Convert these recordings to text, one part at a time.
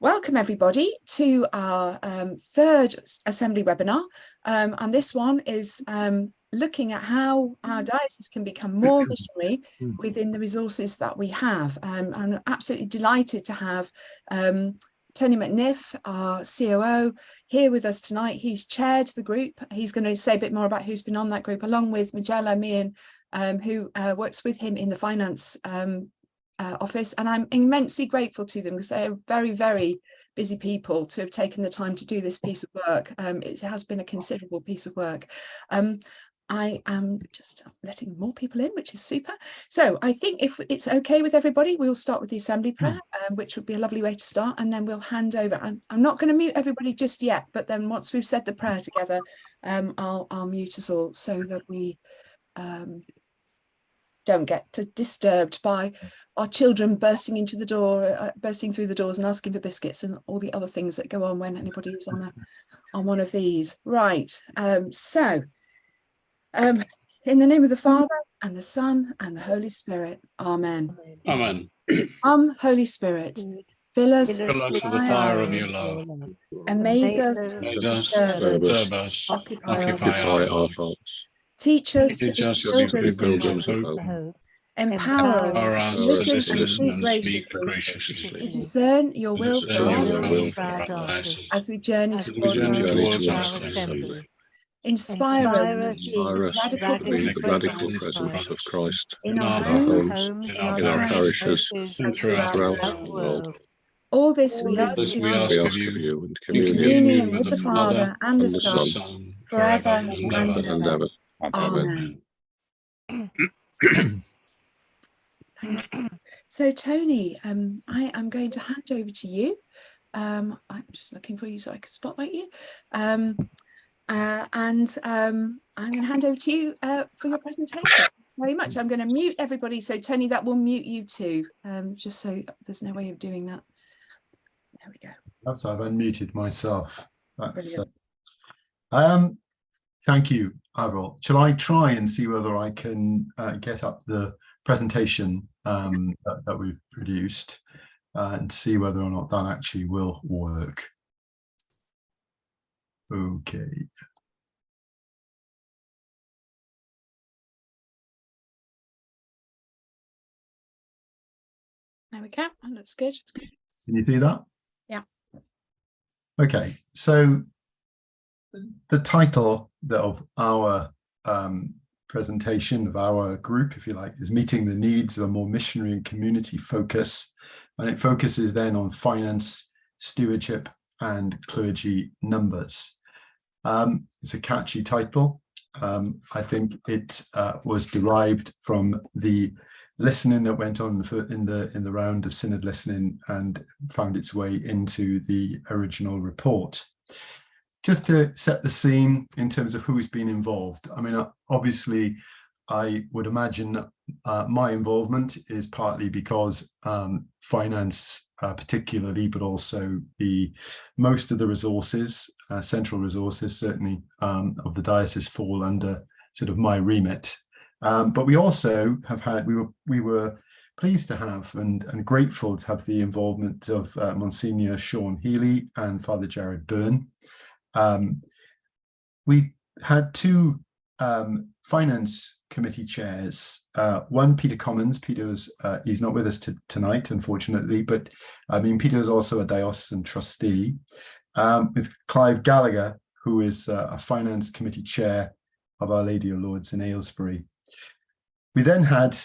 Welcome everybody to our third assembly webinar, and this one is looking at how our diocese can become more missionary within the resources that we have. I'm absolutely delighted to have Tony McNiff, our COO, here with us tonight. He's chaired the group. He's going to say a bit more about who's been on that group, along with Majella Meehan, who works with him in the finance office, and I'm immensely grateful to them because they're very, very busy people to have taken the time to do this piece of work. It has been a considerable piece of work. I am just letting more people in, which is super. So I think if it's okay with everybody, we'll start with the assembly prayer, which would be a lovely way to start, and then we'll hand over. I'm not going to mute everybody just yet, but then once we've said the prayer together, I'll mute us all so that we don't get disturbed by our children bursting into the door, bursting through the doors and asking for biscuits and all the other things that go on when anybody is on one of these. Right. In the name of the Father and the Son and the Holy Spirit. Amen. Amen. Holy Spirit, fill us with the fire of your love. Amaze us, disturb us, occupy our hearts. Teach us to be pilgrims of hope. Empower us to listen and speak graciously, to discern your will for our lives as we journey towards our assembly. Inspire us to see the radical presence of Christ in our homes, in our parishes, and throughout the world. All this we ask of you in communion with the Father and the Son, forever and ever. Amen. Thank you. So Tony, I am going to hand over to you. I'm just looking for you so I can spotlight you. I'm going to hand over to you for your presentation. Very much. I'm going to mute everybody. So Tony, that will mute you too, just so there's no way of doing that. There we go. That's I've unmuted myself. That's thank you, Avril. Shall I try and see whether I can get up the presentation that we've produced and see whether or not that actually will work? Okay. There we go. That looks good. Can you see that? Yeah. Okay. So the title of our presentation of our group, if you like, is Meeting the Needs of a More Missionary and Community Focus. And it focuses then on finance, stewardship, and clergy numbers. It's a catchy title. I think it was derived from the listening that went on in the round of synod listening and found its way into the original report. Just to set the scene in terms of who's been involved. I mean, obviously, I would imagine my involvement is partly because finance particularly, but also most of the resources, central resources, certainly of the diocese fall under sort of my remit. But we also have had, we were pleased to have and grateful to have the involvement of Monsignor Sean Healy and Father Jared Byrne. We had two finance committee chairs, one Peter Commons. Peter's he's not with us tonight, unfortunately, but I mean, Peter is also a diocesan trustee, with Clive Gallagher, who is a finance committee chair of Our Lady of Lourdes in Aylesbury. We then had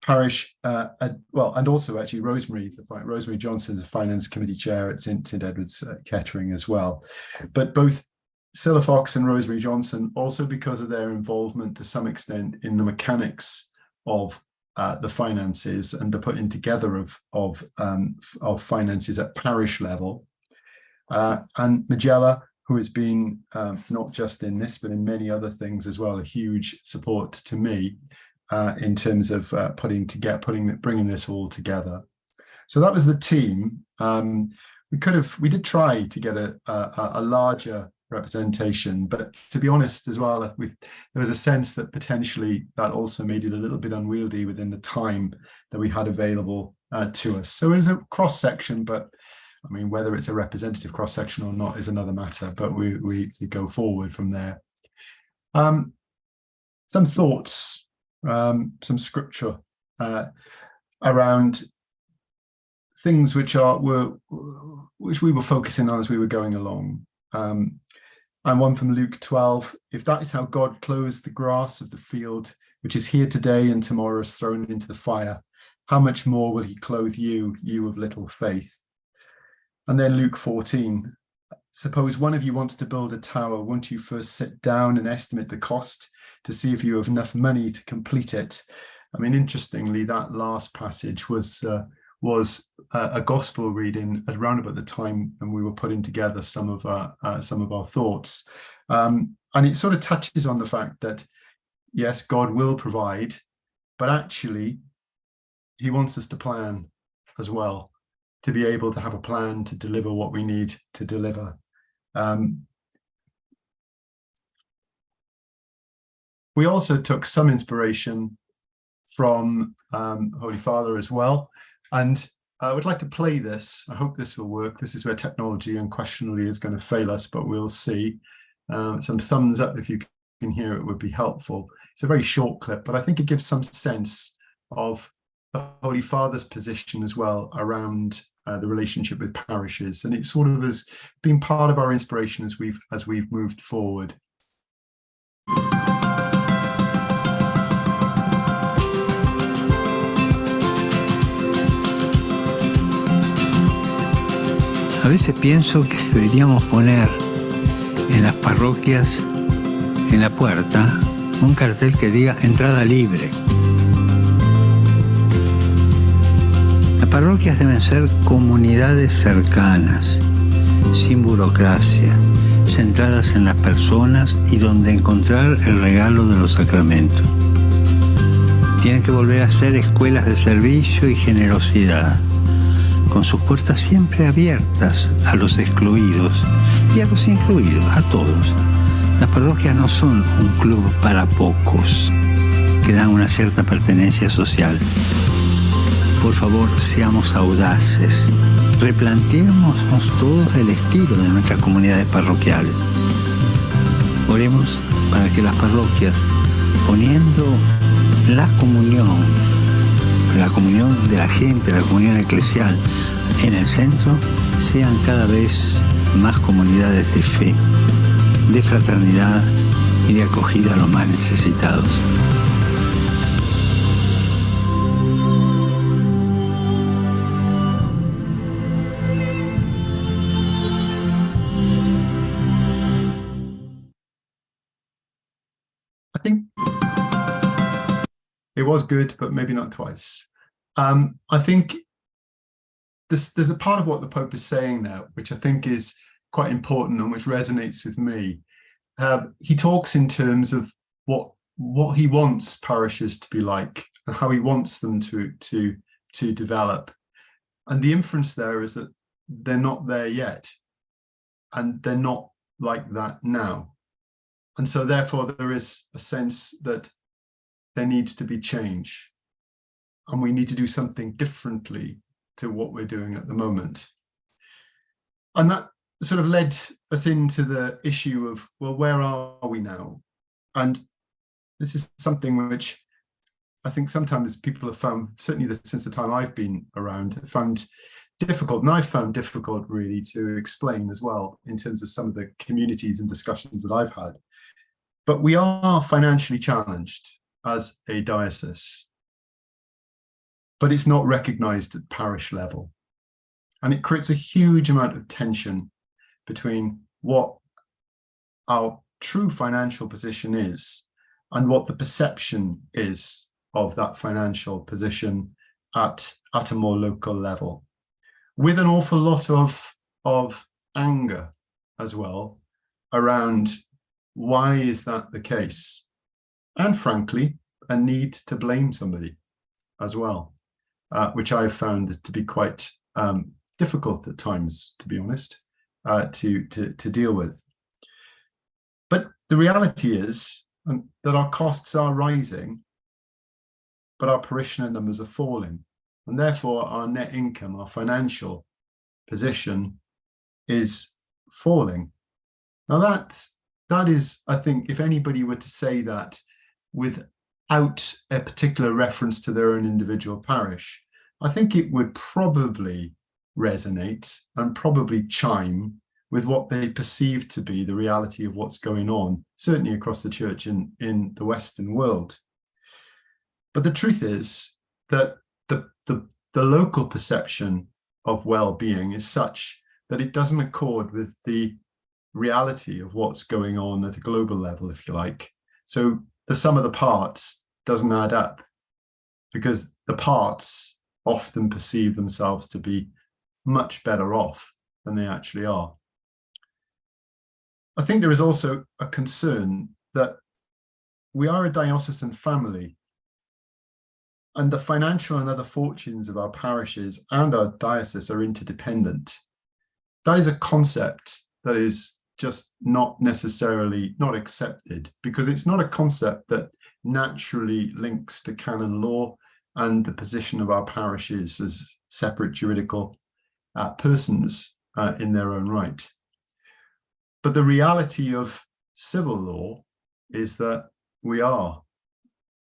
parish, well, and also actually Rosemary Johnson is a finance committee chair at St Edward's Kettering as well. But both Cilla Fox and Rosemary Johnson, also because of their involvement to some extent in the mechanics of the finances and the putting together of finances at parish level, and Majella, who has been not just in this but in many other things as well, a huge support to me in terms of bringing this all together. So that was the team. We did try to get a larger representation, but to be honest as well, there was a sense that potentially that also made it a little bit unwieldy within the time that we had available to us. So it was a cross section, but I mean, whether it's a representative cross-section or not is another matter, but we go forward from there. Some thoughts, some scripture around things which we were focusing on as we were going along. And one from Luke 12, if that is how God clothes the grass of the field, which is here today and tomorrow is thrown into the fire, how much more will he clothe you, you of little faith? And then Luke 14, suppose one of you wants to build a tower, won't you first sit down and estimate the cost to see if you have enough money to complete it? I mean, interestingly, that last passage was a gospel reading around about the time when we were putting together some of our thoughts, and it sort of touches on the fact that yes, God will provide, but actually he wants us to plan as well, to be able to have a plan to deliver what we need to deliver. We also took some inspiration from Holy Father as well, and I would like to play this. I hope this will work. This is where technology unquestionably is going to fail us, but we'll see. Some thumbs up if you can hear it would be helpful. It's a very short clip, but I think it gives some sense of the Holy Father's position as well around the relationship with parishes, and it sort of has been part of our inspiration as we've moved forward. A veces pienso que deberíamos poner en las parroquias, en la puerta, un cartel que diga entrada libre. Las parroquias deben ser comunidades cercanas, sin burocracia, centradas en las personas y donde encontrar el regalo de los sacramentos. Tienen que volver a ser escuelas de servicio y generosidad, con sus puertas siempre abiertas a los excluidos y a los incluidos, a todos. Las parroquias no son un club para pocos, que dan una cierta pertenencia social. Por favor, seamos audaces. Replanteémonos todos el estilo de nuestras comunidades parroquiales. Oremos para que las parroquias, poniendo la comunión de la gente, la comunión eclesial en el centro, sean cada vez más comunidades de fe, de fraternidad y de acogida a los más necesitados. I think it was good, but maybe not twice. I think there's a part of what the Pope is saying now, which I think is quite important and which resonates with me. He talks in terms of what he wants parishes to be like and how he wants them to develop. And the inference there is that they're not there yet, and they're not like that now. And so therefore there is a sense that there needs to be change, and we need to do something differently to what we're doing at the moment. And that sort of led us into the issue of, well, where are we now? And this is something which I think sometimes people have found, certainly since the time I've been around, found difficult, and I've found difficult really to explain as well in terms of some of the communities and discussions that I've had. But we are financially challenged as a diocese, but it's not recognised at parish level. And it creates a huge amount of tension between what our true financial position is and what the perception is of that financial position at a more local level, with an awful lot of anger as well around why is that the case? And frankly, a need to blame somebody as well, which I've found to be quite difficult at times, to be honest, to deal with. But the reality is that our costs are rising, but our parishioner numbers are falling. And therefore our net income, our financial position is falling. Now that is, I think, if anybody were to say that without a particular reference to their own individual parish, I think it would probably resonate and probably chime with what they perceive to be the reality of what's going on, certainly across the church in the Western world. But the truth is that the local perception of well-being is such that it doesn't accord with the reality of what's going on at a global level, if you like. So the sum of the parts doesn't add up, because the parts often perceive themselves to be much better off than they actually are. I think there is also a concern that we are a diocesan family, and the financial and other fortunes of our parishes and our diocese are interdependent. That is a concept that is just not necessarily not accepted, because it's not a concept that naturally links to canon law and the position of our parishes as separate juridical persons in their own right. But the reality of civil law is that we are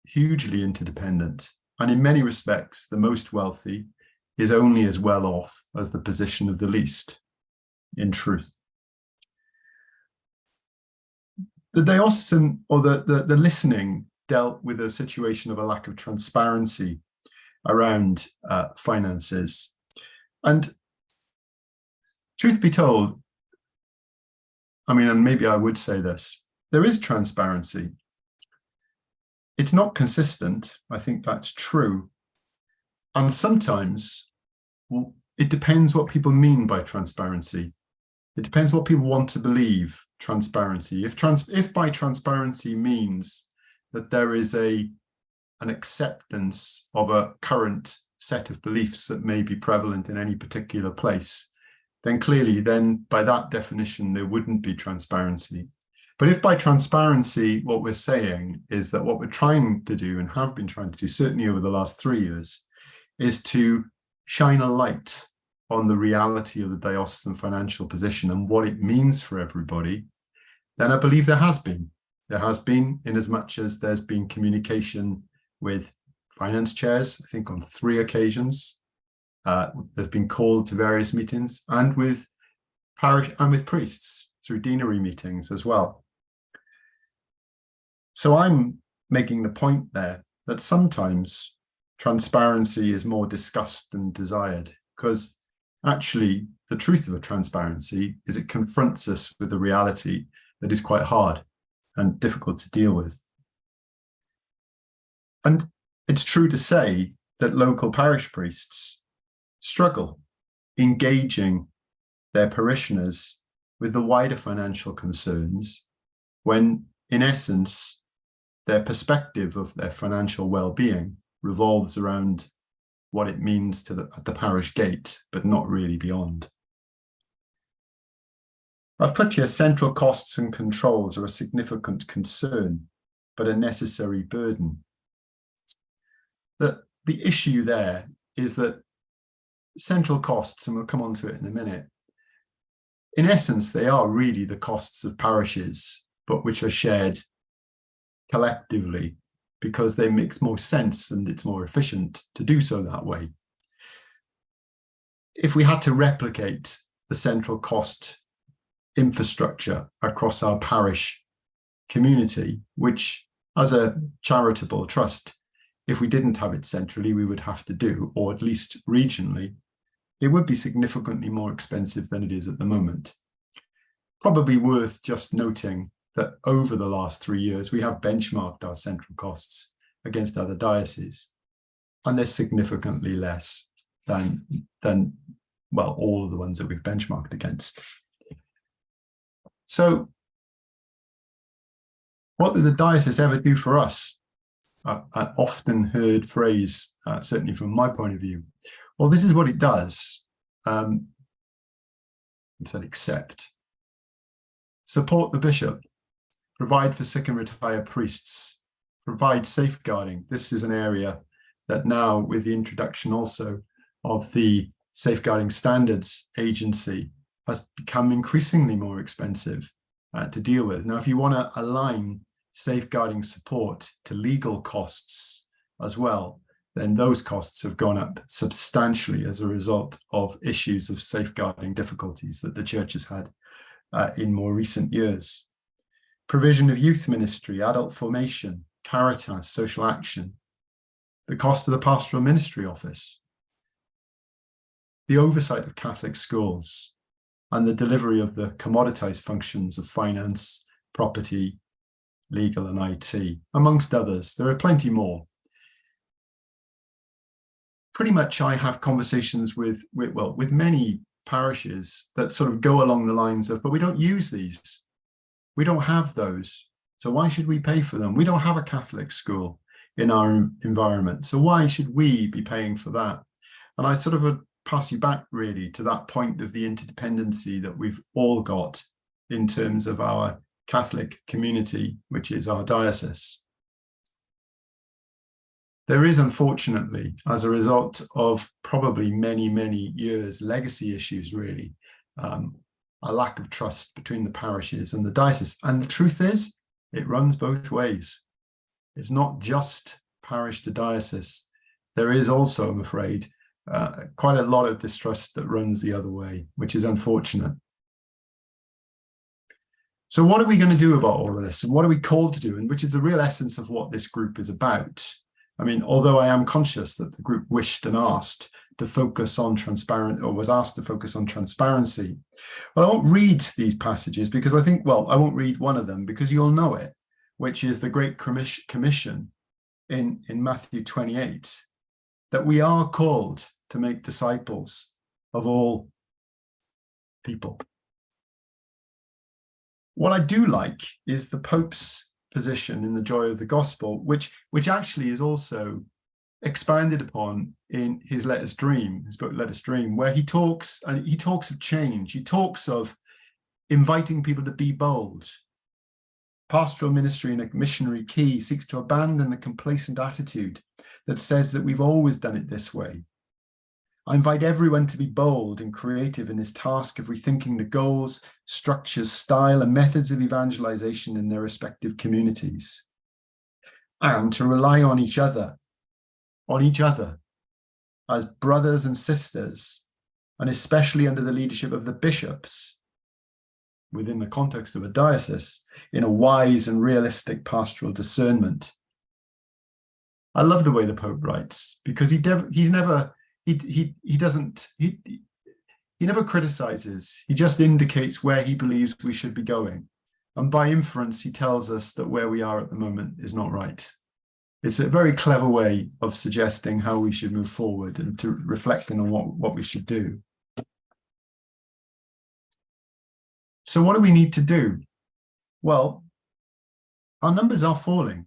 hugely interdependent. And in many respects, the most wealthy is only as well off as the position of the least, in truth. The diocesan, or the listening, dealt with a situation of a lack of transparency around finances. And truth be told, I mean, and maybe I would say this, there is transparency. It's not consistent. I think that's true. And sometimes, well, it depends what people mean by transparency. It depends what people want to believe transparency. If by transparency means that there is an acceptance of a current set of beliefs that may be prevalent in any particular place, then clearly, by that definition, there wouldn't be transparency. But if by transparency, what we're saying is that what we're trying to do and have been trying to do, certainly over the last 3 years, is to shine a light on the reality of the diocesan financial position and what it means for everybody, then I believe there has been. There has been, in as much as there's been communication with finance chairs, I think on 3 occasions. They've been called to various meetings, and with parish and with priests through deanery meetings as well. So I'm making the point there that sometimes transparency is more discussed than desired, because actually the truth of a transparency is it confronts us with a reality that is quite hard and difficult to deal with. And it's true to say that local parish priests struggle engaging their parishioners with the wider financial concerns when, in essence, their perspective of their financial well-being revolves around what it means at the parish gate, but not really beyond. I've put here central costs and controls are a significant concern, but a necessary burden. The issue there is that central costs, and we'll come on to it in a minute, in essence, they are really the costs of parishes, but which are shared collectively because they make more sense and it's more efficient to do so that way. If we had to replicate the central cost infrastructure across our parish community, which as a charitable trust, if we didn't have it centrally, we would have to do, or at least regionally, it would be significantly more expensive than it is at the moment. Probably worth just noting that over the last 3 years, we have benchmarked our central costs against other dioceses, and they're significantly less than well, all of the ones that we've benchmarked against. So what did the diocese ever do for us? An often heard phrase, certainly from my point of view. Well, this is what it does. I said accept. Support the bishop. Provide for sick and retired priests. Provide safeguarding. This is an area that now, with the introduction also of the Safeguarding Standards Agency has become increasingly more expensive to deal with. Now, if you want to align safeguarding support to legal costs as well, then those costs have gone up substantially as a result of issues of safeguarding difficulties that the church has had in more recent years. Provision of youth ministry, adult formation, Caritas, social action, the cost of the pastoral ministry office, the oversight of Catholic schools, and the delivery of the commoditized functions of finance, property, legal, and IT, amongst others. There are plenty more. Pretty much I have conversations with many parishes that sort of go along the lines of, but we don't use these. We don't have those. So why should we pay for them? We don't have a Catholic school in our environment. So why should we be paying for that? And I sort of pass you back really to that point of the interdependency that we've all got in terms of our Catholic community, which is our diocese. There is, unfortunately, as a result of probably many, many years, legacy issues really, a lack of trust between the parishes and the diocese. And the truth is, it runs both ways. It's not just parish to diocese. There is also, I'm afraid, quite a lot of distrust that runs the other way, which is unfortunate. So what are we going to do about all of this? And what are we called to do? And which is the real essence of what this group is about. I mean, although I am conscious that the group wished and asked to focus on was asked to focus on transparency. Well, I won't read these passages because I think, well, I won't read one of them because you'll know it, which is the Great Commission in Matthew 28, that we are called to make disciples of all people. What I do like is the Pope's position in the Joy of the Gospel, which actually is also expanded upon in his Let Us Dream, his book Let Us Dream, where he talks of change. He talks of inviting people to be bold. Pastoral ministry in a missionary key seeks to abandon the complacent attitude that says that we've always done it this way. I invite everyone to be bold and creative in this task of rethinking the goals, structures, style, and methods of evangelization in their respective communities, and to rely on each other as brothers and sisters, and especially under the leadership of the bishops within the context of a diocese, in a wise and realistic pastoral discernment. I love the way the Pope writes, because he never criticizes. He just indicates where he believes we should be going. And by inference, he tells us that where we are at the moment is not right. It's a very clever way of suggesting how we should move forward and to reflecting on what we should do. So what do we need to do? Well, our numbers are falling.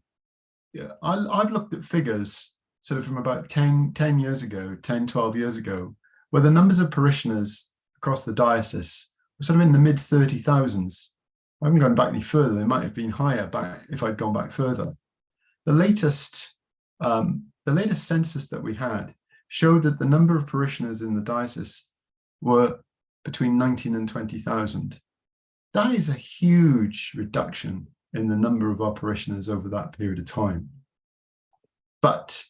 Yeah, I've looked at figures sort of from about 10 years ago, 10, 12 years ago, where the numbers of parishioners across the diocese were sort of in the mid 30,000s. I haven't gone back any further. They might have been higher back if I'd gone back further. The latest census that we had showed that the number of parishioners in the diocese were between 19 and 20,000. That is a huge reduction in the number of our parishioners over that period of time. But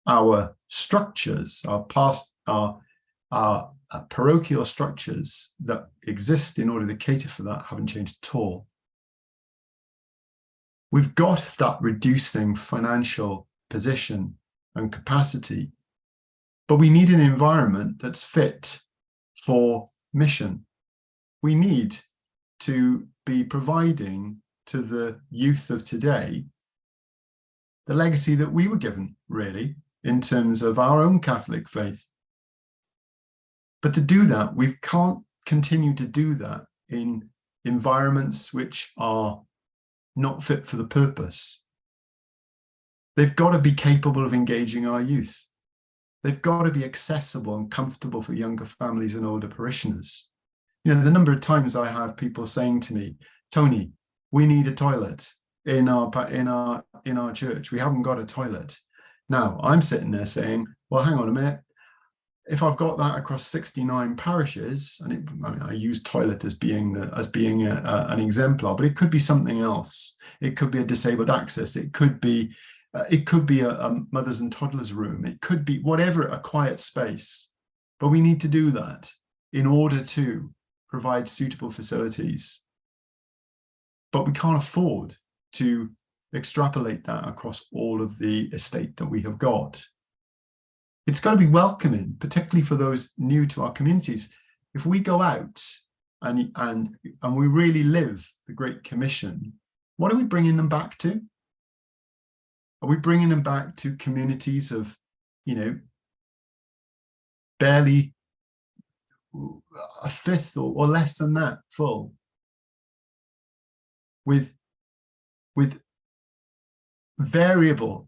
our structures, our parochial structures that exist in order to cater for that haven't changed at all. We've got that reducing financial position and capacity, but we need an environment that's fit for mission. We need to be providing to the youth of today the legacy that we were given, really, in terms of our own Catholic faith. But to do that, we can't continue to do that in environments which are not fit for the purpose. They've got to be capable of engaging our youth. They've got to be accessible and comfortable for younger families and older parishioners. You know, the number of times I have people saying to me, Tony, we need a toilet in our church. We haven't got a toilet. Now, I'm sitting there saying, well, hang on a minute. if I've got that across 69 parishes, and I mean, I use toilet as being an exemplar, but it could be something else. It could be a disabled access. It could be a mothers and toddlers room. It could be whatever, a quiet space. But we need to do that in order to provide suitable facilities. But we can't afford to extrapolate that across all of the estate that we have got. It's got to be welcoming, particularly for those new to our communities. If we go out and we really live the Great Commission, what are we bringing them back to? Are we bringing them back to communities of, barely a fifth or less than that full, with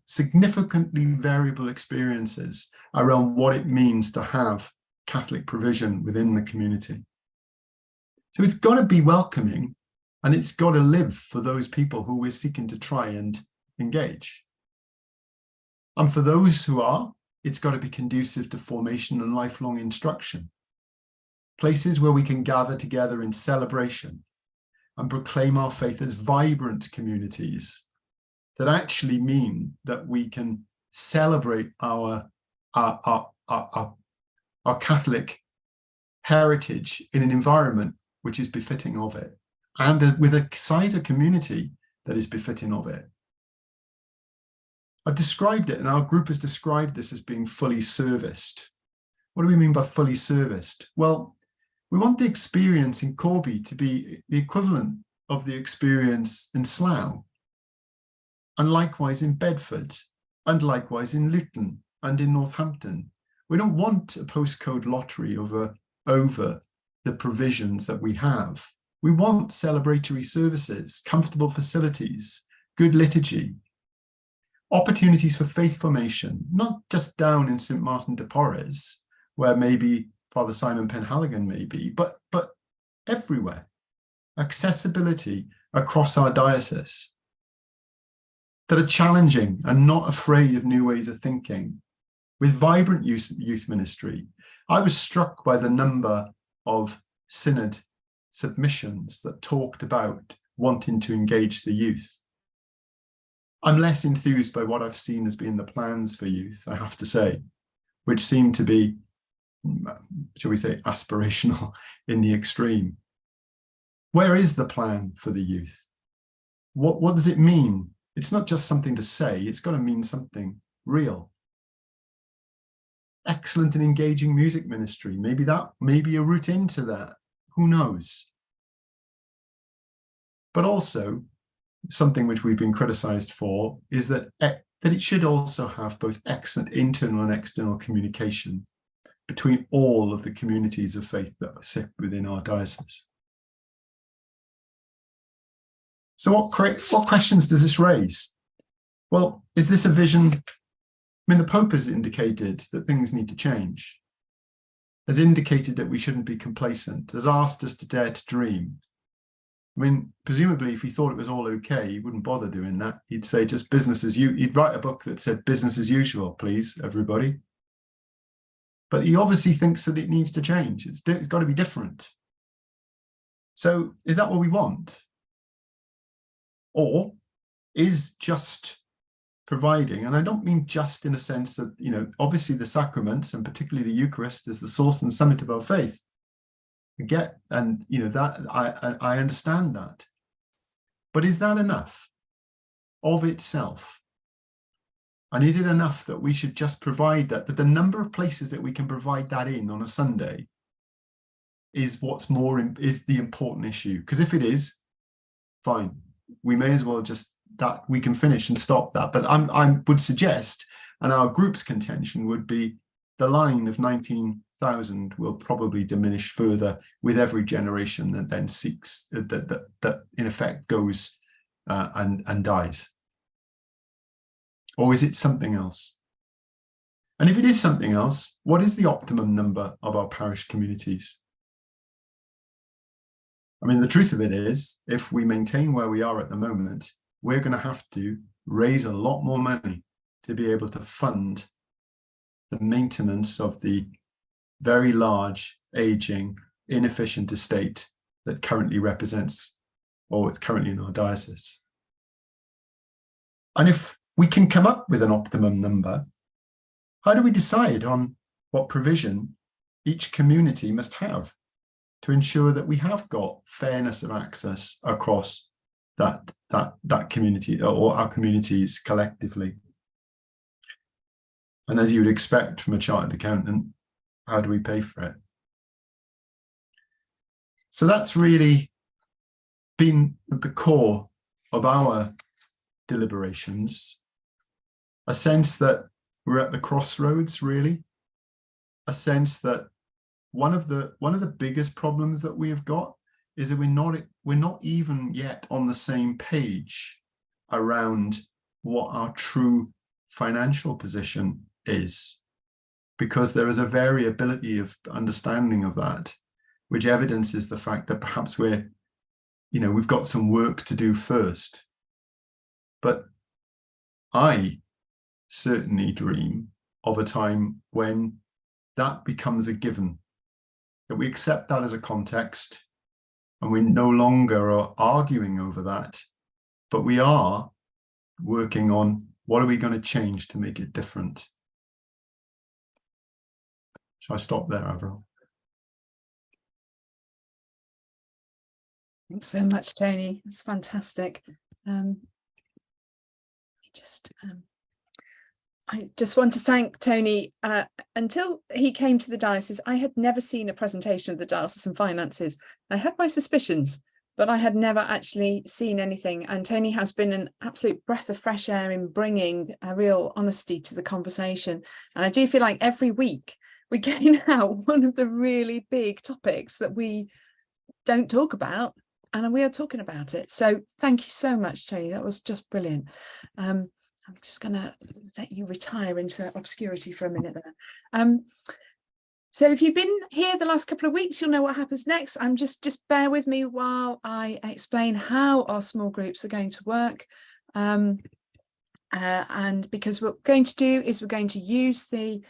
significantly variable experiences around what it means to have Catholic provision within the community? So it's got to be welcoming, and it's got to live for those people who we're seeking to try and engage. And for those who are, it's got to be conducive to formation and lifelong instruction. Places where we can gather together in celebration and proclaim our faith as vibrant communities that actually mean that we can celebrate our Catholic heritage in an environment which is befitting of it, and with a size of community that is befitting of it. I've described it, and our group has described this as being fully serviced. What do we mean by fully serviced? Well, we want the experience in Corby to be the equivalent of the experience in Slough, and likewise in Bedford, and likewise in Luton and in Northampton. We don't want a postcode lottery over the provisions that we have. We want celebratory services, comfortable facilities, good liturgy, opportunities for faith formation, not just down in St. Martin de Porres, where maybe Father Simon Penhaligon may be, but everywhere. Accessibility across our diocese that are challenging and not afraid of new ways of thinking, with vibrant youth ministry. I was struck by the number of synod submissions that talked about wanting to engage the youth. I'm less enthused by what I've seen as being the plans for youth, I have to say, which seem to be, shall we say, aspirational in the extreme. Where is the plan for the youth? What does it mean? It's not just something to say, it's got to mean something real. Excellent and engaging music ministry, maybe a route into that, who knows? But also, something which we've been criticized for is that it should also have both excellent internal and external communication between all of the communities of faith that sit within our diocese. So what questions does this raise? Well, is this a vision? I mean, the Pope has indicated that things need to change, has indicated that we shouldn't be complacent, has asked us to dare to dream. I mean, presumably, if he thought it was all okay, he wouldn't bother doing that. He'd say just business as usual. He'd write a book that said business as usual, please, everybody. But he obviously thinks that it needs to change. It's got to be different. So is that what we want? Or is just providing, and I don't mean just in a sense that, obviously the sacraments and particularly the Eucharist is the source and summit of our faith. That I understand that. But is that enough of itself? And is it enough that we should just provide that the number of places that we can provide that in on a Sunday is is the important issue? Because if it is, fine, we may as well just that we can finish and stop that. But I would suggest, and our group's contention would be, the line of 19,000 will probably diminish further with every generation that then seeks that in effect goes and dies. Or is it something else? And if it is something else, what is the optimum number of our parish communities? I mean, the truth of it is, if we maintain where we are at the moment, we're going to have to raise a lot more money to be able to fund the maintenance of the very large, aging, inefficient estate that currently represents, or it's currently in our diocese. And if we can come up with an optimum number, how do we decide on what provision each community must have to ensure that we have got fairness of access across that community or our communities collectively? And as you would expect from a chartered accountant, how do we pay for it? So that's really been at the core of our deliberations, a sense that we're at the crossroads, really, a sense that one of the biggest problems that we have got is that we're not even yet on the same page around what our true financial position is, because there is a variability of understanding of that, which evidences the fact that perhaps we've got some work to do first. But I certainly dream of a time when that becomes a given, that we accept that as a context, and we no longer are arguing over that, but we are working on what are we going to change to make it different. Shall I stop there, Avril? Thanks so much, Tony. It's fantastic. I just want to thank Tony. Until he came to the diocese, I had never seen a presentation of the diocesan finances. I had my suspicions, but I had never actually seen anything. And Tony has been an absolute breath of fresh air in bringing a real honesty to the conversation. And I do feel like every week we're getting out one of the really big topics that we don't talk about, and we are talking about it. So thank you so much, Tony. That was just brilliant. I'm just going to let you retire into obscurity for a minute there. So if you've been here the last couple of weeks, you'll know what happens next. Just bear with me while I explain how our small groups are going to work. And because what we're going to do is we're going to use the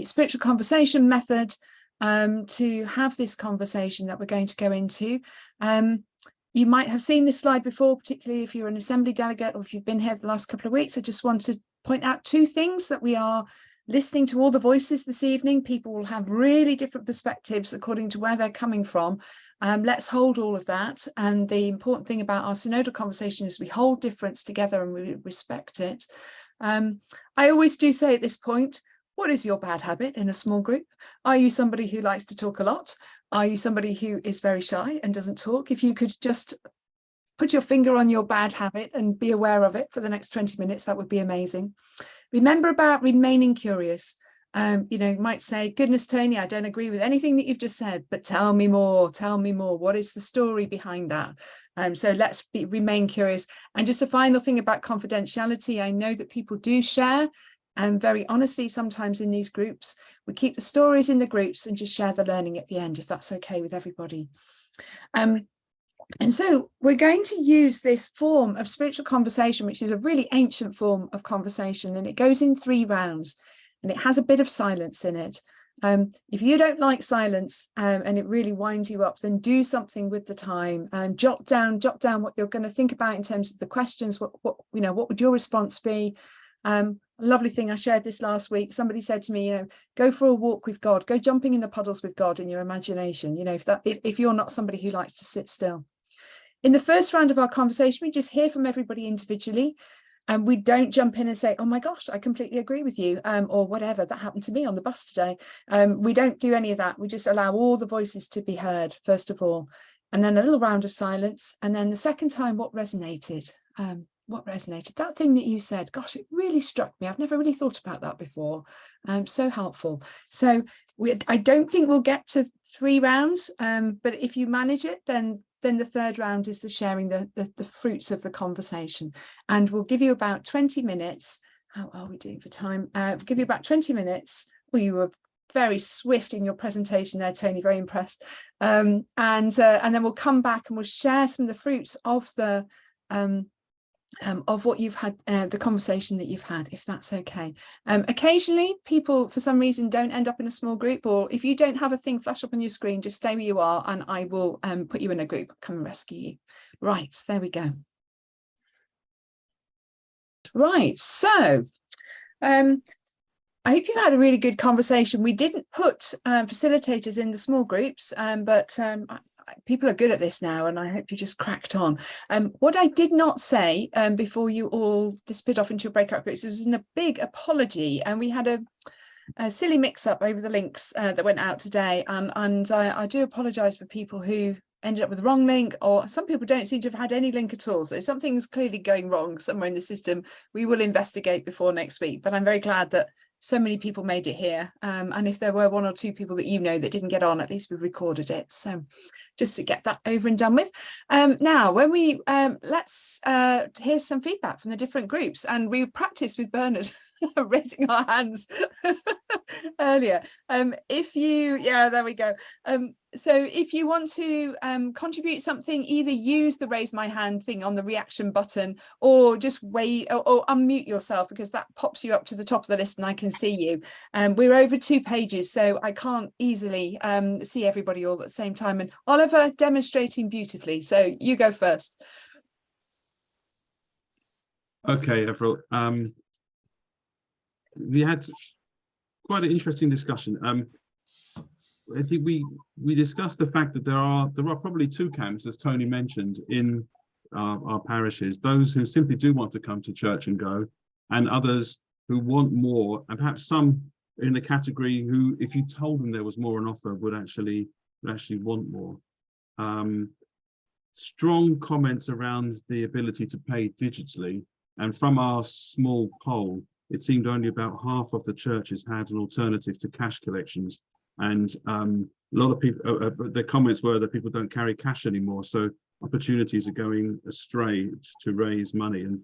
spiritual conversation method to have this conversation that we're going to go into. You might have seen this slide before, particularly if you're an assembly delegate or if you've been here the last couple of weeks. I just want to point out two things: that we are listening to all the voices this evening. People will have really different perspectives according to where they're coming from. Let's hold all of that. And the important thing about our synodal conversation is we hold difference together and we respect it. I always do say at this point, what is your bad habit in a small group? Are you somebody who likes to talk a lot? Are you somebody who is very shy and doesn't talk? If you could just put your finger on your bad habit and be aware of it for the next 20 minutes, that would be amazing. Remember about remaining curious. You might say, goodness, Tony, I don't agree with anything that you've just said, but tell me more, tell me more. What is the story behind that? So let's remain curious. And just a final thing about confidentiality. I know that people do share, and very honestly, sometimes in these groups, we keep the stories in the groups and just share the learning at the end, if that's okay with everybody. And so we're going to use this form of spiritual conversation, which is a really ancient form of conversation, and it goes in 3 rounds, and it has a bit of silence in it. If you don't like silence and it really winds you up, then do something with the time and jot down what you're going to think about in terms of the questions. What would your response be? A lovely thing, I shared this last week. Somebody said to me, go for a walk with God, go jumping in the puddles with God in your imagination. If you're not somebody who likes to sit still. In the first round of our conversation, we just hear from everybody individually, and we don't jump in and say, oh my gosh, I completely agree with you, or whatever, that happened to me on the bus today. We don't do any of that. We just allow all the voices to be heard, first of all, and then a little round of silence. And then the second time, what resonated? That thing that you said, gosh, it really struck me. I've never really thought about that before. So helpful. So I don't think we'll get to 3 rounds, but if you manage it, then the third round is the sharing the fruits of the conversation. And we'll give you about 20 minutes. How are we doing for time? We'll give you about 20 minutes. Well, you were very swift in your presentation there, Tony, very impressed. And then we'll come back and we'll share some of the fruits of the of what you've had, the conversation that you've had, if that's okay. Occasionally people for some reason don't end up in a small group, or if you don't have a thing flash up on your screen, just stay where you are and I will put you in a group, come and rescue you. Right, there we go. Right, so I hope you had a really good conversation. We didn't put facilitators in the small groups, but people are good at this now, and I hope you just cracked on. What I did not say before you all disappeared off into your breakout groups, it was a big apology, and we had a silly mix-up over the links that went out today, and I do apologise for people who ended up with the wrong link, or some people don't seem to have had any link at all. So something's clearly going wrong somewhere in the system. We will investigate before next week, but I'm very glad that so many people made it here. And if there were one or two people that you know that didn't get on, at least we recorded it. So just to get that over and done with. Now, when we let's hear some feedback from the different groups, and we practiced with Bernard raising our hands earlier. If you, yeah, there we go. So if you want to contribute something, either use the raise my hand thing on the reaction button, or just wait or unmute yourself, because that pops you up to the top of the list and I can see you. We're over 2 pages, so I can't easily see everybody all at the same time. And Oliver demonstrating beautifully, so you go first. Okay, Avril. We had quite an interesting discussion. I think we discussed the fact that there are probably 2 camps, as Tony mentioned, in our parishes: those who simply do want to come to church and go, and others who want more, and perhaps some in the category who, if you told them there was more on offer, would actually want more. Strong comments around the ability to pay digitally, and from our small poll, it seemed only about half of the churches had an alternative to cash collections. And a lot of people, the comments were that people don't carry cash anymore, so opportunities are going astray to raise money, and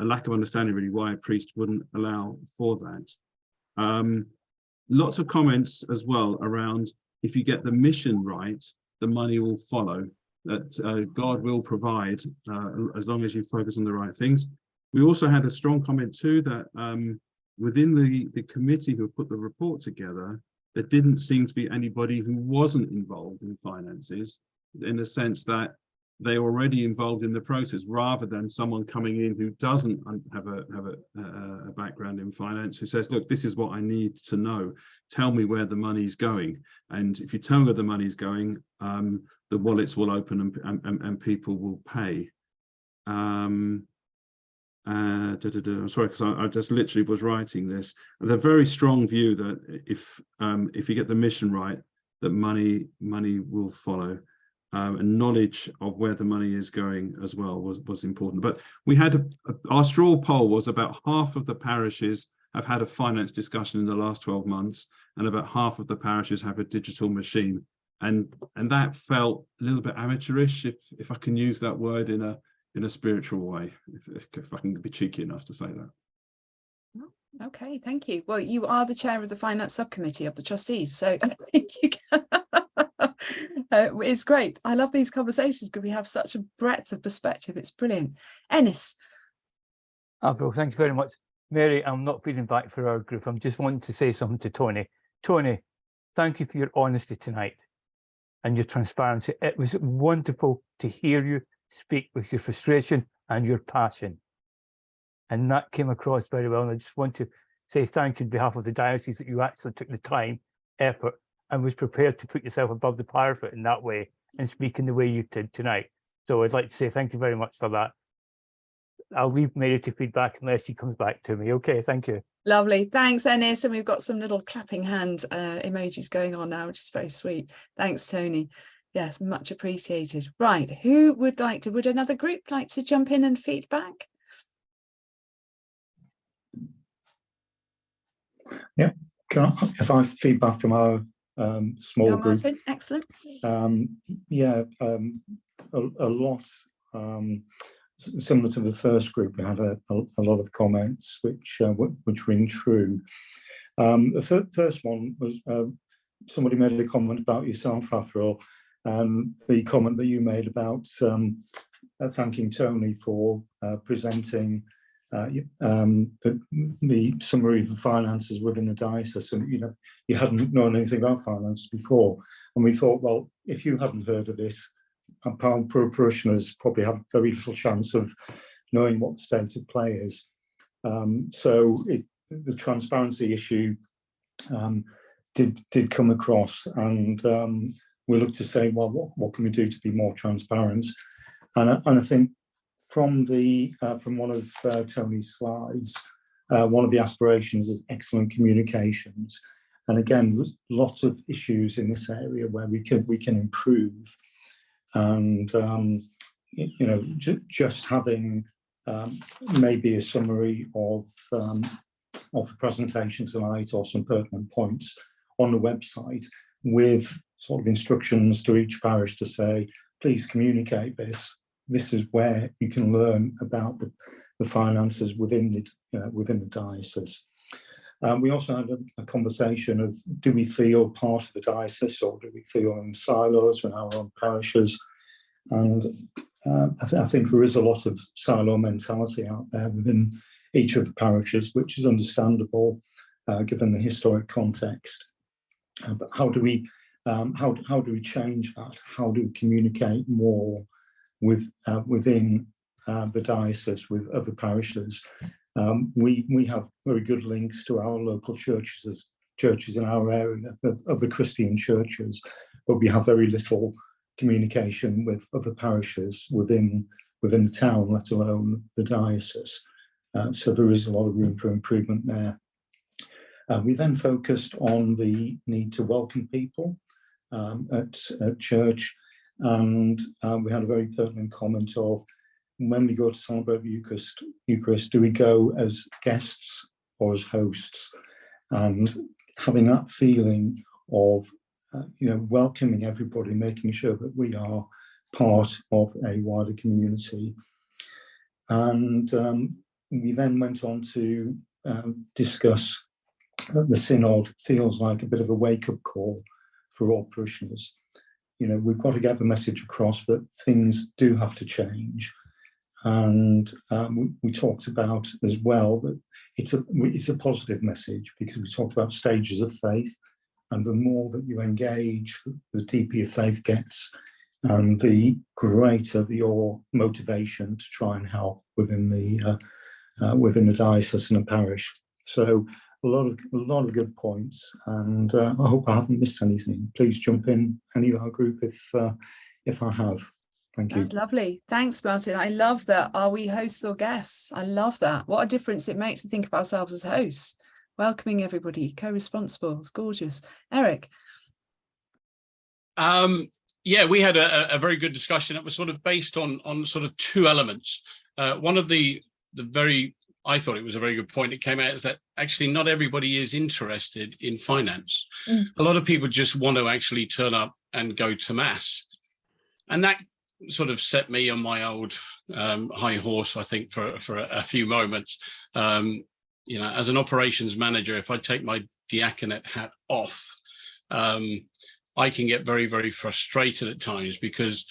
a lack of understanding really why a priest wouldn't allow for that. Lots of comments as well around, if you get the mission right, the money will follow, that God will provide as long as you focus on the right things. We also had a strong comment too that within the committee who put the report together, there didn't seem to be anybody who wasn't involved in finances, in the sense that they're already involved in the process, rather than someone coming in who doesn't have a background in finance, who says, look, this is what I need to know. Tell me where the money's going. And if you tell me where the money's going, the wallets will open and people will pay. I'm sorry, because I just literally was writing this. The very strong view that if you get the mission right, that money will follow, and knowledge of where the money is going as well was important. But we had our straw poll was about half of the parishes have had a finance discussion in the last 12 months, and about half of the parishes have a digital machine, and that felt a little bit amateurish, if I can use that word in a spiritual way, if I can be cheeky enough to say that. Okay, thank you. Well, you are the chair of the finance subcommittee of the trustees, so I think you can. It's great. I love these conversations because we have such a breadth of perspective. It's brilliant. Ennis. Avril, thank you very much. Mary, I'm not feeding back for our group. I'm just wanting to say something to Tony. Tony, thank you for your honesty tonight and your transparency. It was wonderful to hear you speak with your frustration and your passion. And that came across very well. And I just want to say thank you on behalf of the diocese that you actually took the time, effort, and was prepared to put yourself above the parapet in that way and speak in the way you did tonight. So I'd like to say thank you very much for that. I'll leave Mary to feedback unless he comes back to me. Okay, thank you. Lovely. Thanks, Ennis. And we've got some little clapping hand emojis going on now, which is very sweet. Thanks, Tony. Yes, much appreciated. Right, who would another group like to jump in and feedback? Yeah, if I feedback from our small group. Martin, excellent. A lot similar to the first group. We had a lot of comments which ring true. The first one was somebody made a comment about yourself, Avril, and the comment that you made about thanking Tony for presenting the summary of the finances within the diocese. And you hadn't known anything about finance before, and we thought, well, if you hadn't heard of this, our parishioners probably have very little chance of knowing what the state of play is. So the transparency issue did come across, and we looked to say, well, what can we do to be more transparent? And I think from one of Tony's slides, one of the aspirations is excellent communications. And again, there's lots of issues in this area where we can improve. And just having maybe a summary of the presentation tonight, or some pertinent points on the website, with sort of instructions to each parish to say, please communicate this. This is where you can learn about the finances within the diocese. We also had a conversation of, do we feel part of the diocese, or do we feel in silos in our own parishes? And I think there is a lot of silo mentality out there within each of the parishes, which is understandable given the historic context. But how do we change that? How do we communicate more within the diocese with other parishes? We have very good links to our local churches in our area of the Christian churches, but we have very little communication with other parishes within the town, let alone the diocese. So there is a lot of room for improvement there. We then focused on the need to welcome people at church, and we had a very pertinent comment of, when we go to celebrate the Eucharist, do we go as guests or as hosts? And having that feeling of welcoming everybody, making sure that we are part of a wider community. And we then went on to discuss that the synod feels like a bit of a wake-up call for all parishioners. We've got to get the message across that things do have to change. And we talked about as well that it's a positive message, because we talked about stages of faith, and the more that you engage, the deeper your faith gets, and the greater your motivation to try and help within the diocese and the parish. So a lot of good points, and I hope I haven't missed anything. Please jump in, any of our group, if I have. Thank you. That's lovely. Thanks, Martin. I love that. Are we hosts or guests? I love that. What a difference it makes to think of ourselves as hosts. Welcoming everybody, co-responsible. It's gorgeous. Eric. Yeah, we had a very good discussion. It was sort of based on sort of two elements. One of I thought it was a very good point that came out, is that actually not everybody is interested in finance. A lot of people just want to actually turn up and go to mass. And that sort of set me on my old high horse, I think, for a few moments. As an operations manager, if I take my diaconate hat off, I can get very, very frustrated at times, because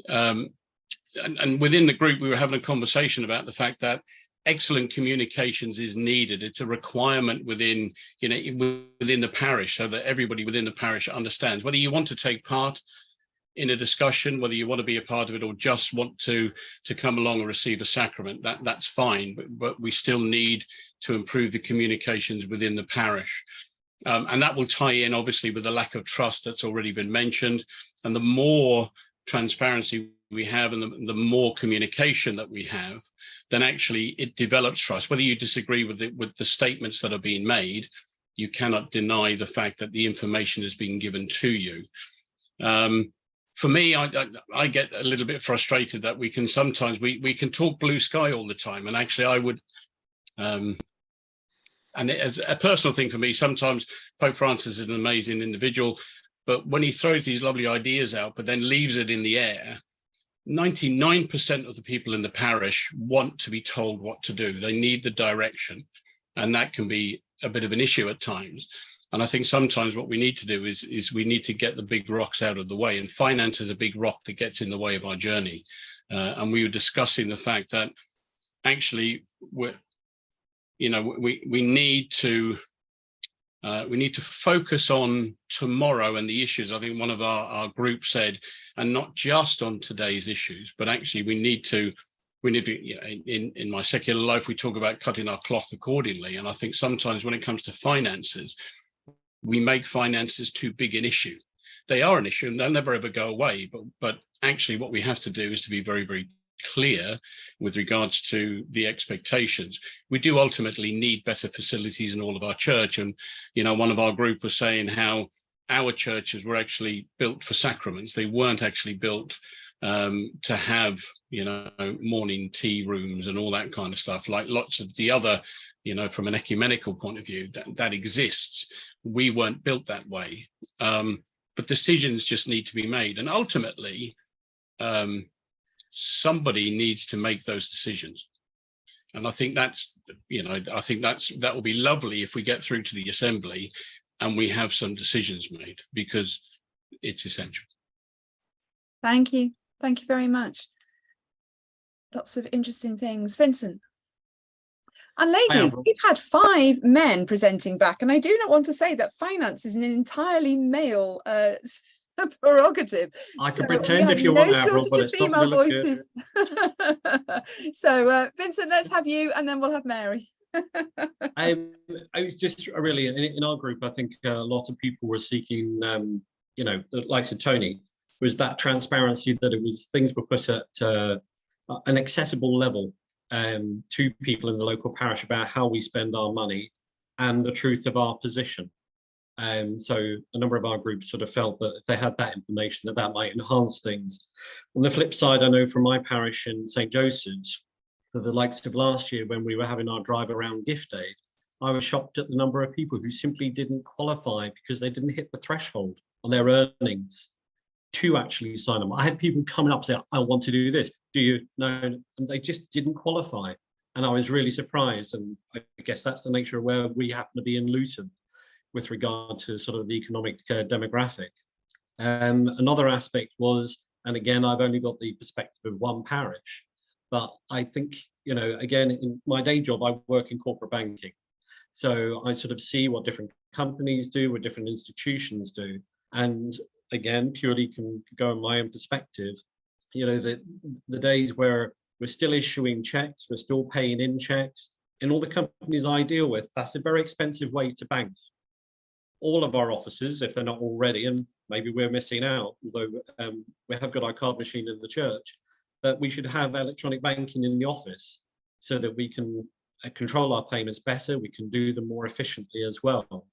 and within the group, we were having a conversation about the fact that excellent communications is needed. It's a requirement within the parish, so that everybody within the parish understands, whether you want to take part in a discussion, whether you want to be a part of it or just want to come along and receive a sacrament, that's fine, but we still need to improve the communications within the parish. And that will tie in obviously with the lack of trust that's already been mentioned. And the more transparency we have, and the more communication that we have, then actually it develops trust. Whether you disagree with the statements that are being made, you cannot deny the fact that the information is being given to you. For me, I get a little bit frustrated that we can sometimes, we can talk blue sky all the time. And actually I would, and as a personal thing for me, sometimes Pope Francis is an amazing individual, but when he throws these lovely ideas out, but then leaves it in the air, 99% of the people in the parish want to be told what to do. They need the direction, and that can be a bit of an issue at times. And I think sometimes what we need to do is we need to get the big rocks out of the way, and finance is a big rock that gets in the way of our journey. and we were discussing the fact that actually we need to focus on tomorrow and the issues. I think one of our group said, and not just on today's issues, but actually we need to, in my secular life, we talk about cutting our cloth accordingly. And I think sometimes when it comes to finances, we make finances too big an issue. They are an issue and they'll never ever go away. But actually what we have to do is to be very, very clear with regards to the expectations. We do ultimately need better facilities in all of our church. And, one of our group was saying how our churches were actually built for sacraments. They weren't actually built to have, morning tea rooms and all that kind of stuff, like lots of the other, from an ecumenical point of view, that exists. We weren't built that way. But decisions just need to be made. And ultimately, somebody needs to make those decisions. And I think that will be lovely if we get through to the assembly and we have some decisions made, because it's essential. Thank you. Thank you very much. Lots of interesting things. Vincent. And ladies, we've had 5 men presenting back, and I do not want to say that finance is an entirely male prerogative. I can pretend if you want, Avril, but it's not female voices. So Vincent, let's have you, and then we'll have Mary. I was just really in our group. I think a lot of people were seeking, like said Tony, was that transparency, that it was things were put at an accessible level to people in the local parish about how we spend our money and the truth of our position. So a number of our groups sort of felt that if they had that information, that might enhance things. On the flip side, I know from my parish in St. Joseph's, for the likes of last year when we were having our drive around gift aid, I was shocked at the number of people who simply didn't qualify because they didn't hit the threshold on their earnings to actually sign them. I had people coming up saying, I want to do this. Do you? No, and they just didn't qualify. And I was really surprised. And I guess that's the nature of where we happen to be in Luton with regard to sort of the economic demographic. Another aspect was, and again, I've only got the perspective of one parish, but I think, again, in my day job, I work in corporate banking. So I sort of see what different companies do, what different institutions do. And again, purely can go on my own perspective, the days where we're still issuing checks, we're still paying in checks, in all the companies I deal with, that's a very expensive way to bank. All of our offices, if they're not already, and maybe we're missing out, although we have got our card machine in the church, that we should have electronic banking in the office so that we can control our payments better, we can do them more efficiently as well.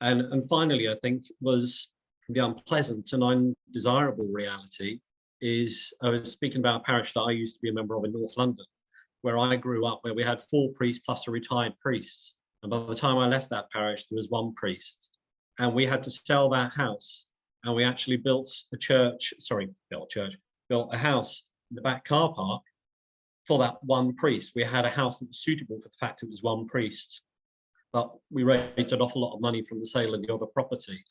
And finally, I think was the unpleasant and undesirable reality is, I was speaking about a parish that I used to be a member of in North London, where I grew up, where we had 4 priests plus a retired priest. And by the time I left that parish, there was 1 priest. And we had to sell that house. And we actually built a house in the back car park for that 1 priest. We had a house that was suitable for the fact it was 1 priest. But we raised an awful lot of money from the sale of the other property.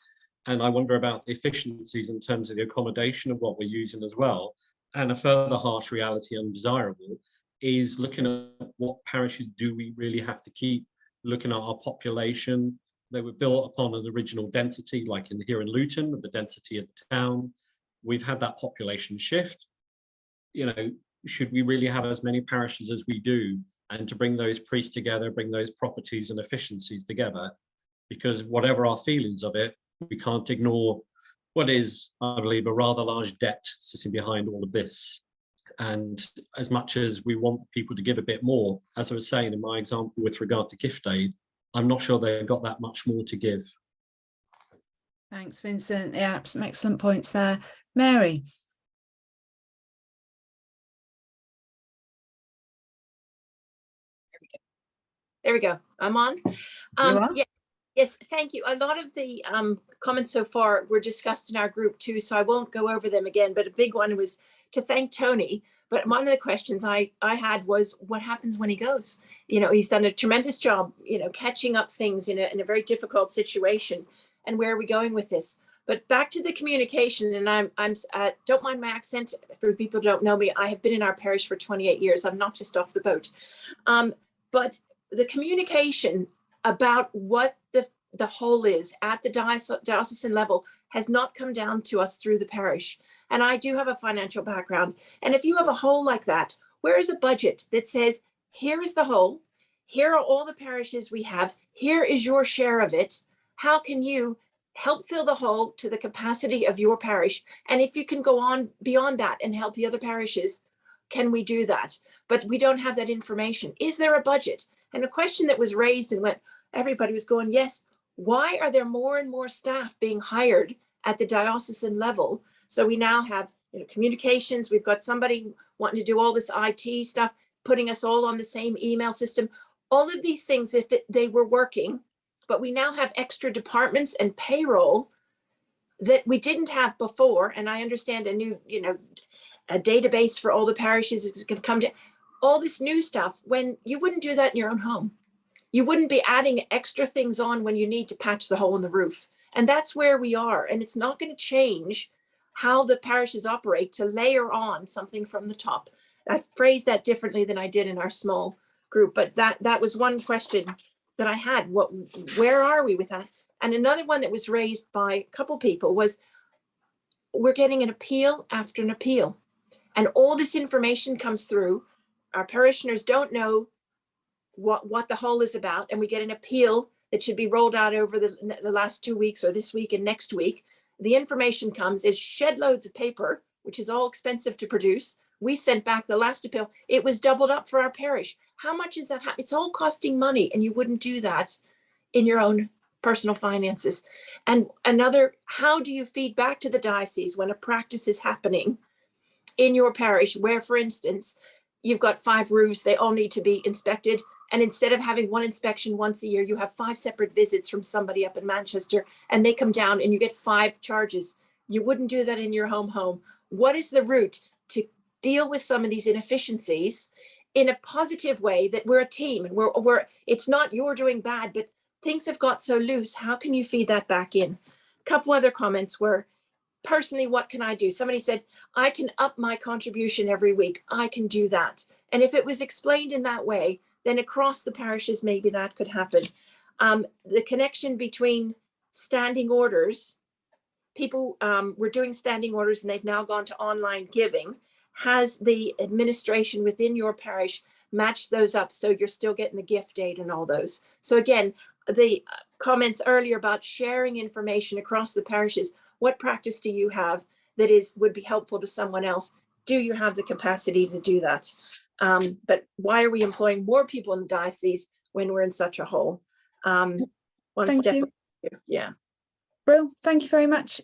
And I wonder about the efficiencies in terms of the accommodation of what we're using as well. And a further harsh reality, undesirable, is looking at what parishes do we really have to keep, looking at our population. They were built upon an original density, like here in Luton, with the density of the town. We've had that population shift. Should we really have as many parishes as we do? And to bring those priests together, bring those properties and efficiencies together, because whatever our feelings of it, we can't ignore what is, I believe, a rather large debt sitting behind all of this. And as much as we want people to give a bit more, as I was saying in my example with regard to gift aid, I'm not sure they've got that much more to give. Thanks, Vincent. Yeah, some excellent points there. Mary. There we go. I'm on. You are? Yeah. Yes, thank you. A lot of the comments so far were discussed in our group too, so I won't go over them again, but a big one was to thank Tony. But one of the questions I had was, what happens when he goes? He's done a tremendous job, catching up things in a very difficult situation. And where are we going with this? But back to the communication, and I'm don't mind my accent for people who don't know me. I have been in our parish for 28 years. I'm not just off the boat. But the communication about what the whole is at the diocesan level has not come down to us through the parish. And I do have a financial background. And if you have a whole like that, where is a budget that says, here is the whole, here are all the parishes we have, here is your share of it. How can you help fill the hole to the capacity of your parish? And if you can go on beyond that and help the other parishes, can we do that? But we don't have that information. Is there a budget? And a question that was raised and everybody was going, yes, why are there more and more staff being hired at the diocesan level? So we now have communications, we've got somebody wanting to do all this IT stuff, putting us all on the same email system. All of these things, if they were working, but we now have extra departments and payroll that we didn't have before. And I understand a new, a database for all the parishes is going to come to all this new stuff when you wouldn't do that in your own home. You wouldn't be adding extra things on when you need to patch the hole in the roof. And that's where we are. And it's not going to change how the parishes operate to layer on something from the top. I phrased that differently than I did in our small group, but that was one question that I had. Where are we with that? And another one that was raised by a couple people was, we're getting an appeal after an appeal. And all this information comes through. Our parishioners don't know what the whole is about. And we get an appeal that should be rolled out over the last 2 weeks or this week and next week. The information comes, is shed loads of paper, which is all expensive to produce. We sent back the last appeal. It was doubled up for our parish. How much is that? It's all costing money, and you wouldn't do that in your own personal finances. And another, how do you feed back to the diocese when a practice is happening in your parish where, for instance, you've got 5 roofs, they all need to be inspected. And instead of having one inspection once a year, you have 5 separate visits from somebody up in Manchester, and they come down and you get 5 charges. You wouldn't do that in your home. What is the route to deal with some of these inefficiencies in a positive way, that we're a team and we're it's not you're doing bad, but things have got so loose. How can you feed that back in? A couple other comments were, personally, what can I do? Somebody said, I can up my contribution every week. I can do that. And if it was explained in that way, then across the parishes, maybe that could happen. The connection between standing orders, people were doing standing orders and they've now gone to online giving. Has the administration within your parish matched those up so you're still getting the gift aid and all those? So again, the comments earlier about sharing information across the parishes, what practice do you have that would be helpful to someone else? Do you have the capacity to do that? But why are we employing more people in the diocese when we're in such a hole? Thank you. Yeah. Brill, thank you very much.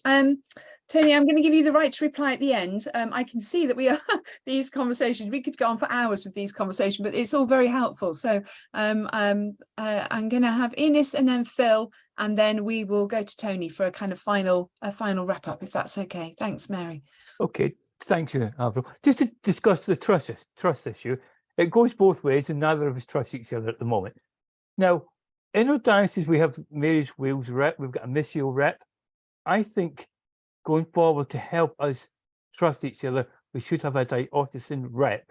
Tony, I'm going to give you the right to reply at the end. I can see that we are these conversations, we could go on for hours with these conversations, but it's all very helpful. So I'm going to have Ines and then Phil, and then we will go to Tony for a kind of final wrap up, if that's okay. Thanks, Mary. Okay, thank you, Avril. Just to discuss the trust issue, it goes both ways and neither of us trust each other at the moment. Now, in our diocese, we have Mary's Wales rep, we've got a Missio rep. I think going forward, to help us trust each other, we should have a diocesan rep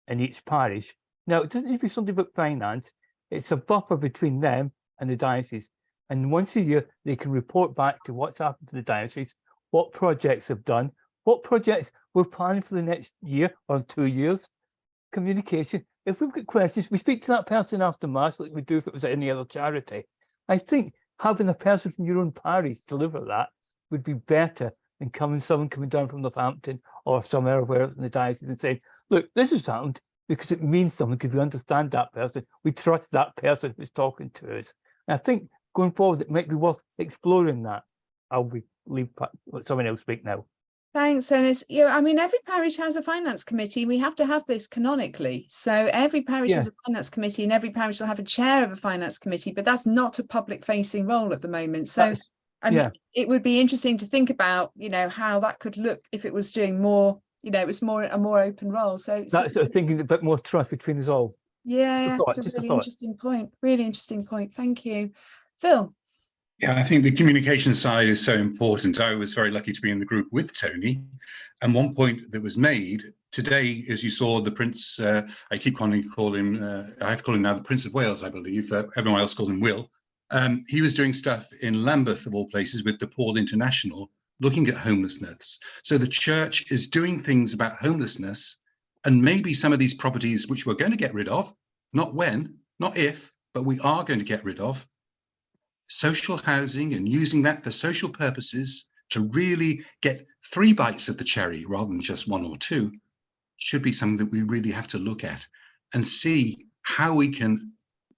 in each parish. Now, it doesn't need to be something about finance. It's a buffer between them and the diocese. And once a year, they can report back to what's happened to the diocese, what projects have done, what projects we're planning for the next year or 2 years. Communication. If we've got questions, we speak to that person after Mass like we do if it was at any other charity. I think having a person from your own parish deliver that would be better than someone coming down from Northampton or somewhere where in the diocese and saying, look, this has happened because it means something, because we understand that person, we trust that person who's talking to us. And I think going forward, it might be worth exploring that. I'll leave someone else speak now. Thanks, Ines. I mean, every parish has a finance committee. We have to have this canonically. So every parish has a finance committee, and every parish will have a chair of a finance committee, but that's not a public facing role at the moment. So it would be interesting to think about, how that could look if it was doing more, it was a more open role. So that's thinking a bit more trust between us all. Yeah, it's a really interesting point. Really interesting point. Thank you. Phil. Yeah, I think the communication side is so important. I was very lucky to be in the group with Tony. And one point that was made today, as you saw, the Prince, I keep calling him, I have to call him now the Prince of Wales, I believe. Everyone else calls him Will. He was doing stuff in Lambeth, of all places, with DePaul International, looking at homelessness. So the church is doing things about homelessness, and maybe some of these properties which we're going to get rid of, not when, not if, but we are going to get rid of, social housing and using that for social purposes to really get 3 bites of the cherry rather than just 1 or 2 should be something that we really have to look at and see how we can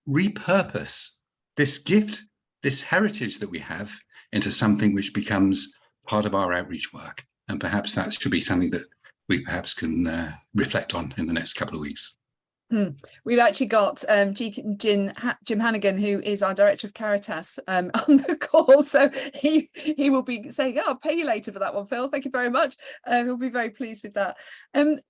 repurpose this gift, this heritage that we have, into something which becomes part of our outreach work. And perhaps that should be something that we perhaps can reflect on in the next couple of weeks. We've actually got Jim Hannigan, who is our Director of Caritas, on the call. So he will be saying, "Oh, I'll pay you later for that one, Phil. Thank you very much." He'll be very pleased with that.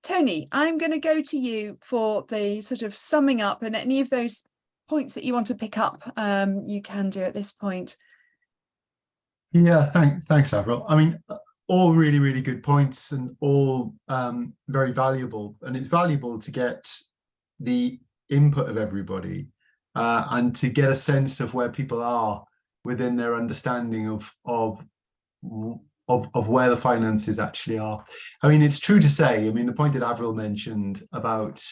Tony, I'm going to go to you for the sort of summing up, and any of those points that you want to pick up, you can do at this point. Yeah, thanks, Avril. I mean, all really, really good points, and all very valuable. And it's valuable to get the input of everybody and to get a sense of where people are within their understanding of where the finances actually are. I mean, it's true to say, I mean, the point that Avril mentioned about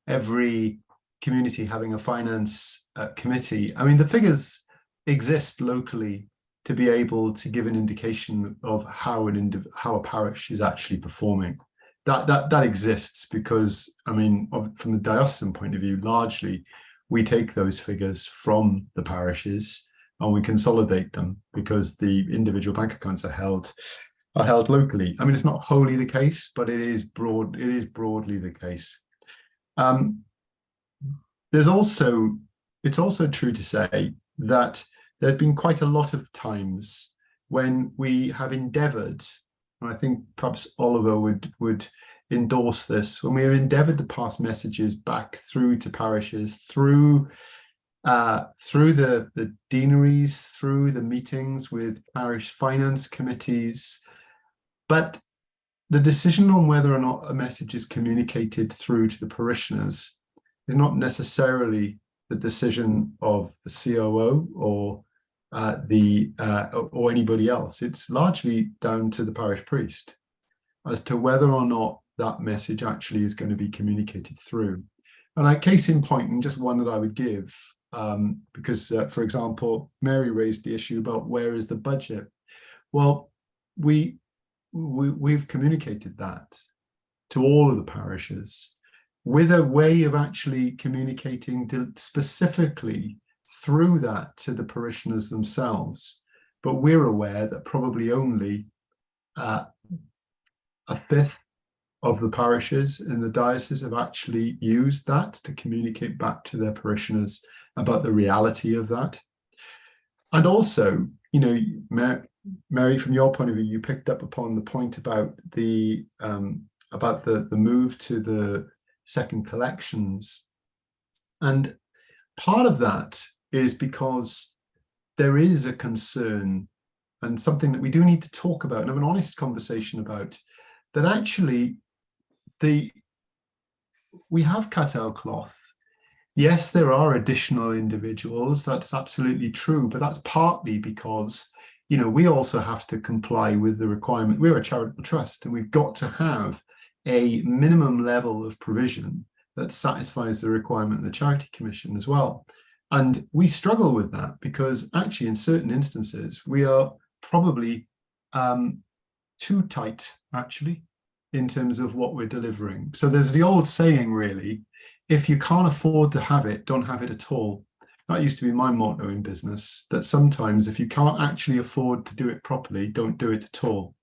every community having a finance committee, I mean, the figures exist locally to be able to give an indication of how a parish is actually performing. That exists because, I mean, from the diocesan point of view, largely we take those figures from the parishes and we consolidate them because the individual bank accounts are held locally. I mean, it's not wholly the case, but it is broadly the case. It's also true to say that there have been quite a lot of times when we have endeavoured, and I think perhaps Oliver would endorse this, when we have endeavoured to pass messages back through to parishes, through the deaneries, through the meetings with parish finance committees, but the decision on whether or not a message is communicated through to the parishioners is not necessarily the decision of the COO or anybody else. It's largely down to the parish priest as to whether or not that message actually is going to be communicated through. And a case in point, and just one that I would give, because, for example, Mary raised the issue about where is the budget. Well, we've communicated that to all of the parishes with a way of actually communicating specifically through that to the parishioners themselves. But we're aware that probably only a fifth of the parishes in the diocese have actually used that to communicate back to their parishioners about the reality of that. And also, you know, Mary, from your point of view, you picked up upon the point about the move to the second collections. And part of that is because there is a concern and something that we do need to talk about and have an honest conversation about, that actually we have cut our cloth. Yes, there are additional individuals, that's absolutely true, but that's partly because, you know, we also have to comply with the requirement. We're a charitable trust and we've got to have a minimum level of provision that satisfies the requirement of the Charity Commission as well. And we struggle with that because actually in certain instances, we are probably too tight actually in terms of what we're delivering. So there's the old saying really, if you can't afford to have it, don't have it at all. That used to be my motto in business, that sometimes if you can't actually afford to do it properly, don't do it at all.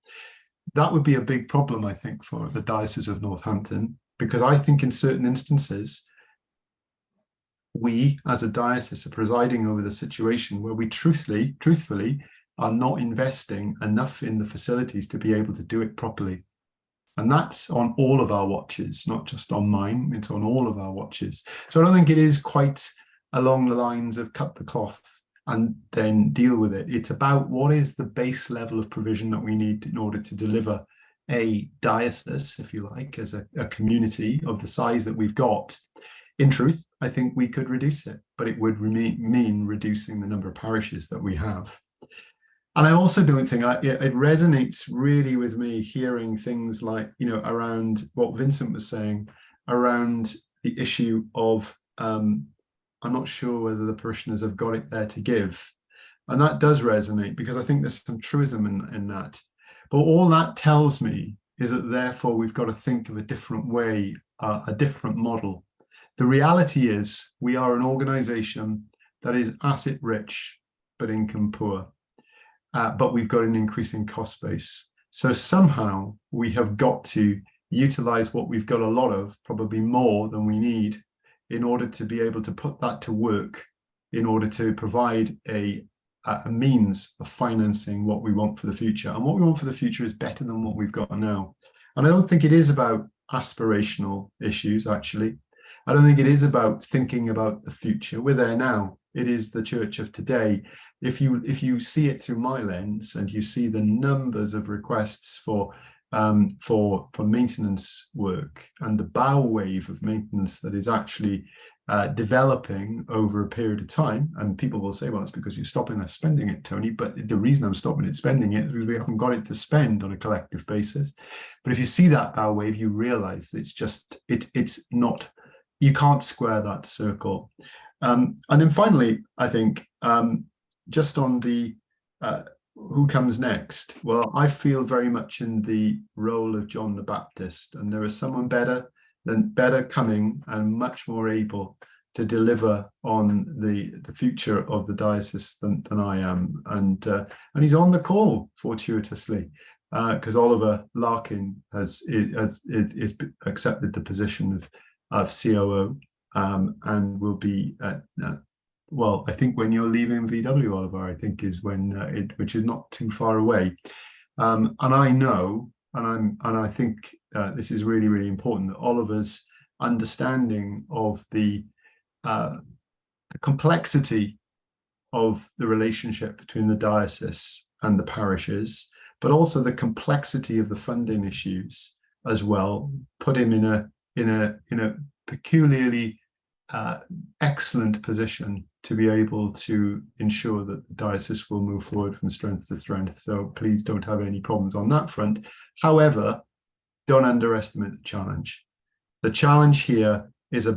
That would be a big problem, I think, for the Diocese of Northampton, because I think in certain instances, we as a diocese are presiding over the situation where we truthfully are not investing enough in the facilities to be able to do it properly. And that's on all of our watches, not just on mine, it's on all of our watches. So I don't think it is quite along the lines of cut the cloth. and then deal with it. It's about what is the base level of provision that we need in order to deliver a diocese, if you like, as a community of the size that we've got. In truth, I think we could reduce it, but it would mean reducing the number of parishes that we have. And I also don't think it resonates really with me hearing things like, you know, around what Vincent was saying around the issue of, I'm not sure whether the parishioners have got it there to give. And that does resonate, because I think there's some truism in that. But all that tells me is that therefore we've got to think of a different way, a different model. The reality is we are an organization that is asset rich, but income poor. But we've got an increasing cost base. So somehow we have got to utilize what we've got a lot of, probably more than we need, in order to be able to put that to work, in order to provide a means of financing what we want for the future. And what we want for the future is better than what we've got now. And I don't think it is about aspirational issues, actually. I don't think it is about thinking about the future. We're there now. It is the church of today. If you see it through my lens and you see the numbers of requests for maintenance work and the bow wave of maintenance that is actually developing over a period of time, and people will say, well, it's because you're stopping us spending it, Tony, but the reason I'm stopping it spending it is because we haven't got it to spend on a collective basis. But if you see that bow wave, you realize it's not, you can't square that circle. And then finally, I think, just on the who comes next, well, I feel very much in the role of John the Baptist, and there is someone better coming and much more able to deliver on the future of the diocese than I am, and he's on the call fortuitously, because Oliver Larkin has accepted the position of COO, and will be well, I think when you're leaving VW, Oliver, I think is when which is not too far away. And I know, and I think this is really, really important, that Oliver's understanding of the complexity of the relationship between the diocese and the parishes, but also the complexity of the funding issues as well, put him in a peculiarly excellent position to be able to ensure that the diocese will move forward from strength to strength. So please don't have any problems on that front. However, don't underestimate the challenge. The challenge here is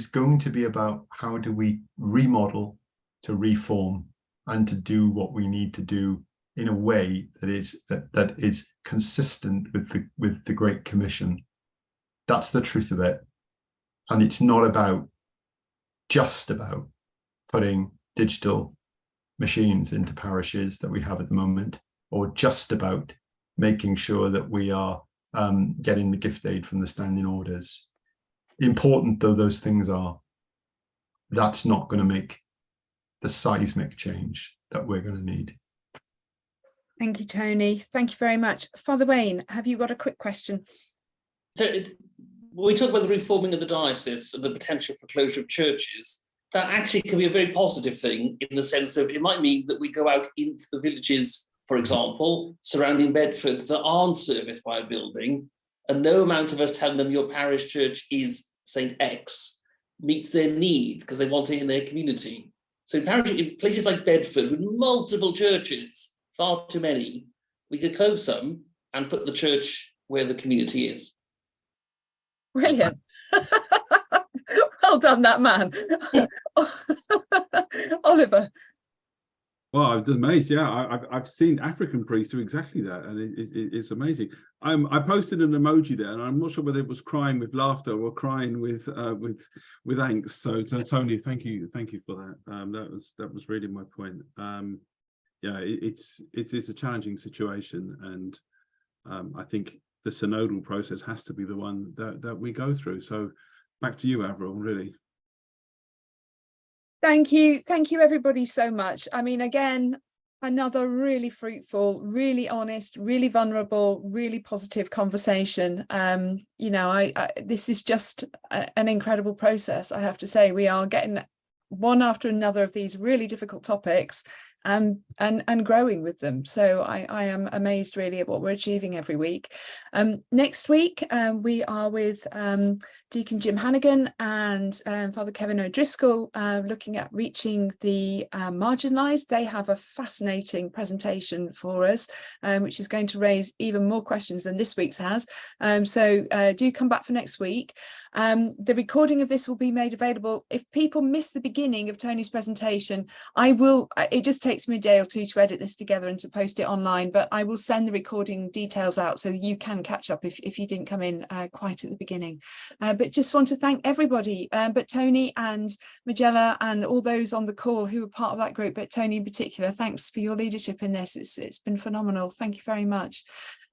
going to be about how do we remodel, to reform, and to do what we need to do in a way that is consistent with the Great Commission. That's the truth of it. And it's not just about putting digital machines into parishes that we have at the moment, or just about making sure that we are getting the gift aid from the standing orders. Important though those things are, that's not going to make the seismic change that we're going to need. Thank you, Tony. Thank you very much. Father Wayne, have you got a quick question? So when we talk about the reforming of the diocese and the potential for closure of churches, that actually can be a very positive thing, in the sense of it might mean that we go out into the villages, for example, surrounding Bedford, that aren't serviced by a building, and no amount of us telling them your parish church is St. X meets their needs because they want it in their community. So in places like Bedford with multiple churches, far too many, we could close some and put the church where the community is. Brilliant. Well done, that man. Oliver. Well, I was amazed. Yeah, I've seen African priests do exactly that, and it's amazing. I posted an emoji there, and I'm not sure whether it was crying with laughter or crying with angst. So Tony, thank you for that. That was really my point. Yeah, it's a challenging situation, and I think the synodal process has to be the one that we go through. So back to you, Avril, really. Thank you everybody so much. I mean, again, another really fruitful, really honest, really vulnerable, really positive conversation. You know, this is just an incredible process, I have to say. We are getting one after another of these really difficult topics and growing with them. So I am amazed really at what we're achieving every week. Next week, we are with Deacon Jim Hannigan and Father Kevin O'Driscoll, looking at reaching the marginalised. They have a fascinating presentation for us, which is going to raise even more questions than this week's has. So do come back for next week. The recording of this will be made available. If people miss the beginning of Tony's presentation, it just takes me a day or two to edit this together and to post it online, but I will send the recording details out so you can catch up if you didn't come in quite at the beginning. But just want to thank everybody, but Tony and Magella and all those on the call who were part of that group, but Tony in particular, thanks for your leadership in this. It's been phenomenal. Thank you very much.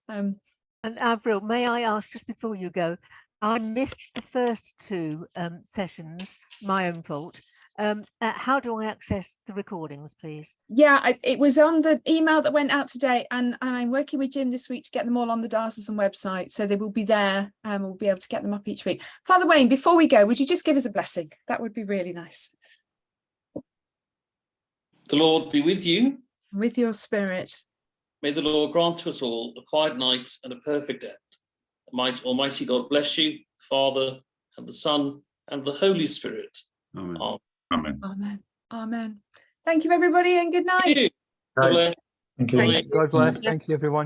And Avril, may I ask just before you go, I missed the first two sessions, my own fault. How do I access the recordings, please? Yeah, it was on the email that went out today, and I'm working with Jim this week to get them all on the diocesan website, so they will be there and we'll be able to get them up each week. Father Wayne, before we go, would you just give us a blessing? That would be really nice. The Lord be with you. With your spirit. May the Lord grant to us all a quiet night and a perfect end. Might Almighty God bless you, the Father and the Son and the Holy Spirit. Amen. Amen. Amen. Amen. Thank you, everybody, and good night. God bless. Thank you. God bless. Thank you, everyone.